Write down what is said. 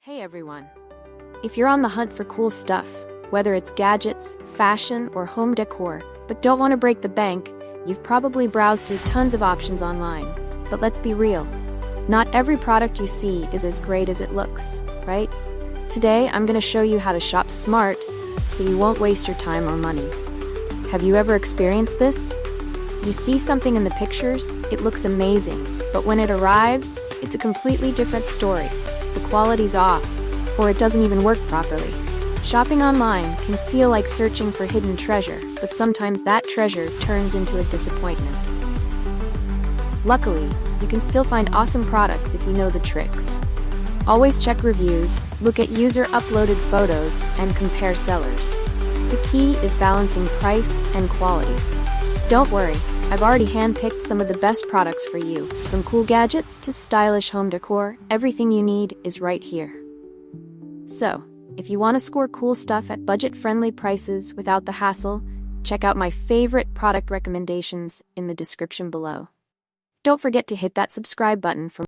Hey everyone! If you're on the hunt for cool stuff, whether it's gadgets, fashion, or home decor, but don't want to break the bank, you've probably browsed through tons of options online. But let's be real, not every product you see is as great as it looks, right? Today, I'm going to show you how to shop smart so you won't waste your time or money. Have you ever experienced this? You see something in the pictures, it looks amazing, but when it arrives, it's a completely different story. The quality's off, or it doesn't even work properly. Shopping online can feel like searching for hidden treasure, but sometimes that treasure turns into a disappointment. Luckily, you can still find awesome products if you know the tricks. Always check reviews, look at user-uploaded photos, and compare sellers. The key is balancing price and quality. Don't worry, I've already handpicked some of the best products for you. From cool gadgets to stylish home decor, everything you need is right here. So, if you want to score cool stuff at budget-friendly prices without the hassle, check out my favorite product recommendations in the description below. Don't forget to hit that subscribe button for